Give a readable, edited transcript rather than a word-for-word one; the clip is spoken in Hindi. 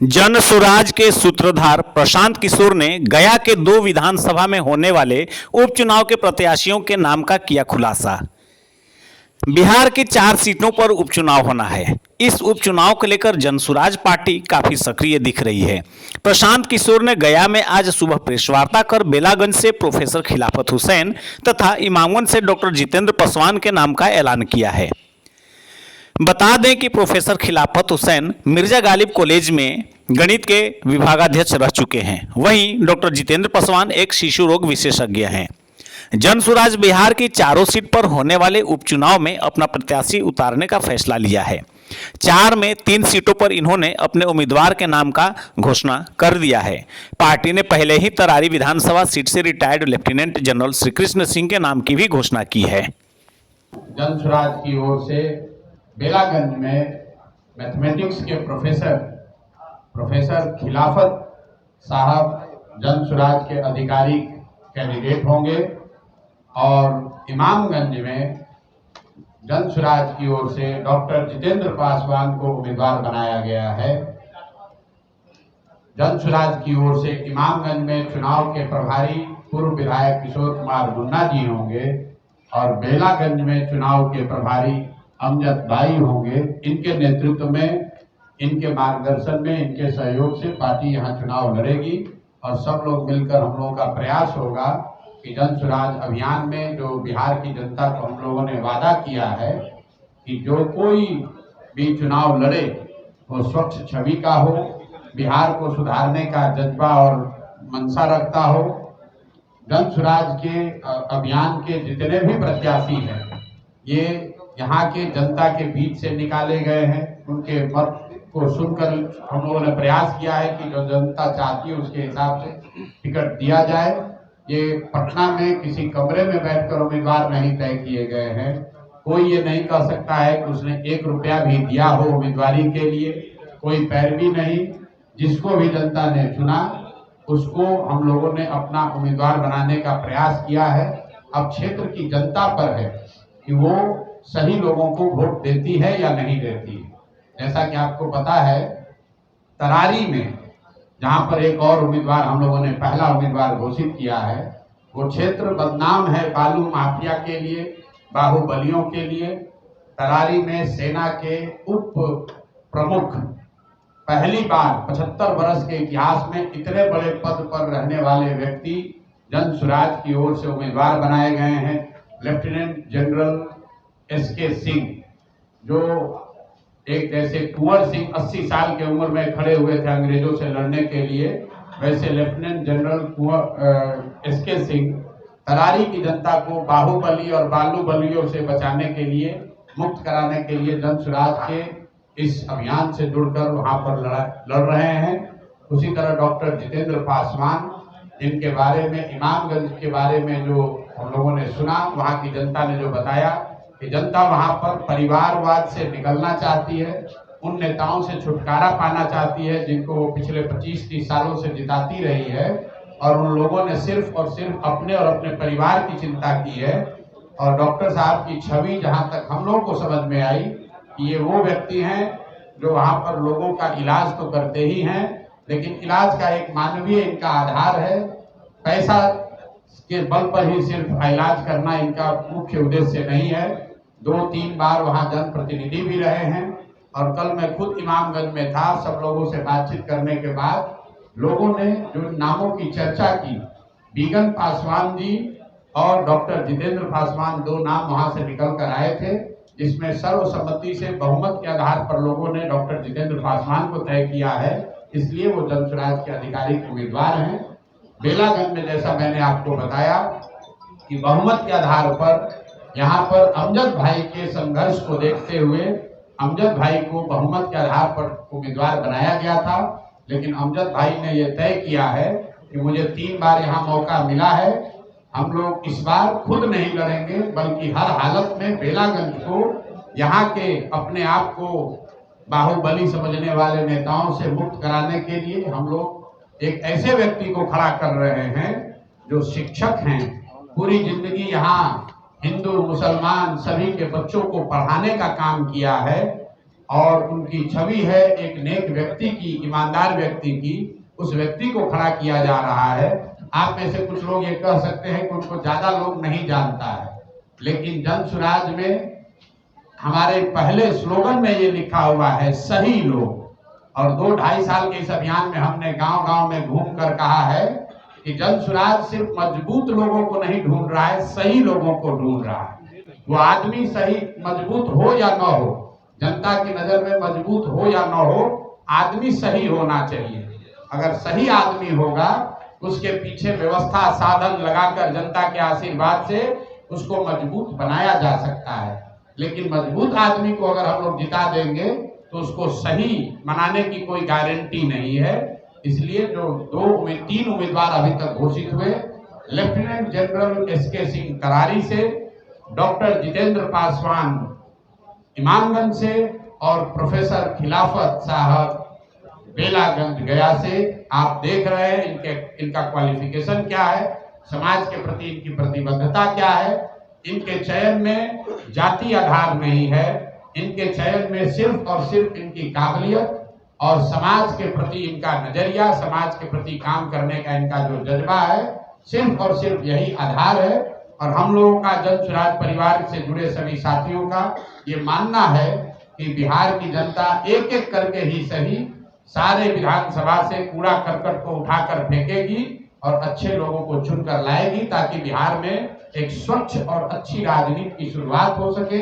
जन स्वराज के सूत्रधार प्रशांत किशोर ने गया के 2 विधानसभा में होने वाले उपचुनाव के प्रत्याशियों के नाम का किया खुलासा। बिहार की 4 सीटों पर उपचुनाव होना है। इस उपचुनाव को लेकर जन स्वराज पार्टी काफी सक्रिय दिख रही है। प्रशांत किशोर ने गया में आज सुबह प्रेस वार्ता कर बेलागंज से प्रोफेसर खिलाफत हुसैन तथा इमामगंज से डॉक्टर जितेंद्र पासवान के नाम का ऐलान किया है। बता दें कि प्रोफेसर खिलाफत हुसैन मिर्जा गालिब कॉलेज में गणित के विभागाध्यक्ष रह चुके हैं। वहीं डॉक्टर जितेंद्र पासवान एक शिशु रोग विशेषज्ञ हैं। जन स्वराज बिहार की 4 सीट पर होने वाले उपचुनाव में अपना प्रत्याशी उतारने का फैसला लिया है। 4 में 3 सीटों पर इन्होंने अपने उम्मीदवार के नाम का घोषणा कर दिया है। पार्टी ने पहले ही तरारी विधानसभा सीट से retired lieutenant general Shri Krishna Singh के नाम की भी घोषणा की है। जन स्वराज की ओर से बेलागंज में मैथमेटिक्स के प्रोफेसर खिलाफत साहब जन स्वराज के आधिकारिक कैंडिडेट होंगे और इमामगंज में जन स्वराज की ओर से डॉक्टर जितेंद्र पासवान को उम्मीदवार बनाया गया है। जन स्वराज की ओर से इमामगंज में चुनाव के प्रभारी पूर्व विधायक किशोर कुमार मुन्ना जी होंगे और बेलागंज में चुनाव के प्रभारी अमजद भाई होंगे। इनके नेतृत्व में, इनके मार्गदर्शन में, इनके सहयोग से पार्टी यहाँ चुनाव लड़ेगी और सब लोग मिलकर हम लोगों का प्रयास होगा कि जन स्वराज अभियान में जो बिहार की जनता को हम लोगों ने वादा किया है कि जो कोई भी चुनाव लड़े वो स्वच्छ छवि का हो, बिहार को सुधारने का जज्बा और मंशा रखता हो। जन स्वराज के अभियान के जितने भी प्रत्याशी हैं ये यहाँ के जनता के बीच से निकाले गए हैं। उनके मत को सुनकर हम लोगों ने प्रयास किया है कि जो जनता चाहती है उसके हिसाब से टिकट दिया जाए। ये पटना में किसी कमरे में बैठकर उम्मीदवार नहीं तय किए गए हैं। कोई ये नहीं कह सकता है कि उसने 1 रुपया भी दिया हो उम्मीदवारी के लिए। कोई पैरवी नहीं, जिसको भी जनता ने चुना उसको हम लोगों ने अपना उम्मीदवार बनाने का प्रयास किया है। अब क्षेत्र की जनता पर है कि वो सही लोगों को वोट देती है या नहीं देती है। जैसा कि आपको पता है तरारी में जहां पर एक और उम्मीदवार हम लोगों ने पहला उम्मीदवार घोषित किया है, वो क्षेत्र बदनाम है बालू माफिया के लिए, बाहुबलियों के लिए। तरारी में सेना के उप प्रमुख पहली बार 75 वर्ष के इतिहास में इतने बड़े पद पर रहने वाले व्यक्ति जन स्वराज की ओर से उम्मीदवार बनाए गए हैं। लेफ्टिनेंट जनरल SK सिंह, जो एक जैसे कुंवर सिंह 80 साल की उम्र में खड़े हुए थे अंग्रेजों से लड़ने के लिए, वैसे lieutenant general SK Singh Tarari की जनता को बाहुबली और बालू बलियों से बचाने के लिए, मुक्त कराने के लिए जन स्वराज के इस अभियान से जुड़कर वहां पर लड़ रहे हैं। उसी तरह डॉक्टर जितेंद्र पासवान, इनके बारे में, इमामगंज के बारे में जो हम लोगों ने सुना, वहां की जनता ने जो बताया कि जनता वहां पर परिवारवाद से निकलना चाहती है, उन नेताओं से छुटकारा पाना चाहती है जिनको वो पिछले 25-30 सालों से जिताती रही है और उन लोगों ने सिर्फ और सिर्फ अपने और अपने परिवार की चिंता की है। और डॉक्टर साहब की छवि जहां तक हम लोगों को समझ में आई कि ये वो व्यक्ति हैं जो वहां पर लोगों का इलाज तो करते ही हैं, लेकिन इलाज का एक मानवीय इनका आधार है। पैसा के बल पर ही सिर्फ इलाज करना इनका मुख्य उद्देश्य नहीं है। 2-3 बार वहां जनप्रतिनिधि भी रहे हैं और कल मैं खुद इमामगंज में था। सब लोगों से बातचीत करने के बाद लोगों ने जो नामों की चर्चा की, बीगन पासवान जी और डॉक्टर जितेंद्र पासवान, 2 नाम वहां से निकल कर आए थे, जिसमें सर्वसम्मति से बहुमत के आधार पर लोगों ने डॉक्टर जितेंद्र पासवान को तय किया है। इसलिए वो जन स्वराज के आधिकारिक उम्मीदवार हैं। बेलागंज में जैसा मैंने आपको बताया कि बहुमत के आधार पर यहाँ पर अमजद भाई के संघर्ष को देखते हुए अमजद भाई को बहुमत के आधार पर उम्मीदवार बनाया गया था, लेकिन अमजद भाई ने यह तय किया है कि मुझे 3 बार यहाँ मौका मिला है, हम लोग इस बार खुद नहीं लड़ेंगे बल्कि हर हालत में बेलागंज को, यहाँ के अपने आप को बाहुबली समझने वाले नेताओं से मुक्त कराने के लिए हम लोग एक ऐसे व्यक्ति को खड़ा कर रहे हैं जो शिक्षक हैं, पूरी जिंदगी यहाँ हिंदू मुसलमान सभी के बच्चों को पढ़ाने का काम किया है और उनकी छवि है एक नेक व्यक्ति की, ईमानदार व्यक्ति की, उस व्यक्ति को खड़ा किया जा रहा है। आप में से कुछ लोग ये कह सकते हैं कि उनको ज्यादा लोग नहीं जानता है, लेकिन जन सुराज में हमारे पहले स्लोगन में ये लिखा हुआ है सही लोग। और 2-2.5 साल के इस अभियान में हमने गांव-गांव में घूमकर कहा है कि जन सुराज सिर्फ मजबूत लोगों को नहीं ढूंढ रहा है, सही लोगों को ढूंढ रहा है। वो आदमी सही मजबूत हो या न हो, जनता की नजर में मजबूत हो या न हो, आदमी सही होना चाहिए। अगर सही आदमी होगा, उसके पीछे व्यवस्था साधन लगाकर जनता के आशीर्वाद से उसको मजबूत बनाया जा सकता है। लेकिन मजबूत आदमी को अगर हम लोग जिता देंगे तो उसको सही बनाने की कोई गारंटी नहीं है। इसलिए जो 3 उम्मीदवार अभी तक घोषित हुए, लेफ्टिनेंट जनरल एसके सिंह करारी से, डॉक्टर जितेंद्र पासवान इमामगंज से और प्रोफेसर खिलाफत साहब बेलागंज गया से, आप देख रहे हैं इनका क्वालिफिकेशन क्या है, समाज के प्रति इनकी प्रतिबद्धता क्या है। इनके चयन में जाति आधार नहीं है, इनके चयन में सिर्फ और सिर्फ इनकी काबिलियत और समाज के प्रति इनका नजरिया, समाज के प्रति काम करने का इनका जो जज्बा है, सिर्फ और सिर्फ यही आधार है। और हम लोगों का जन सुराज परिवार से जुड़े सभी साथियों का ये मानना है कि बिहार की जनता एक एक करके ही सही सारे विधानसभा से कूड़ा करकट को उठाकर फेंकेगी और अच्छे लोगों को चुनकर लाएगी, ताकि बिहार में एक स्वच्छ और अच्छी राजनीति की शुरुआत हो सके।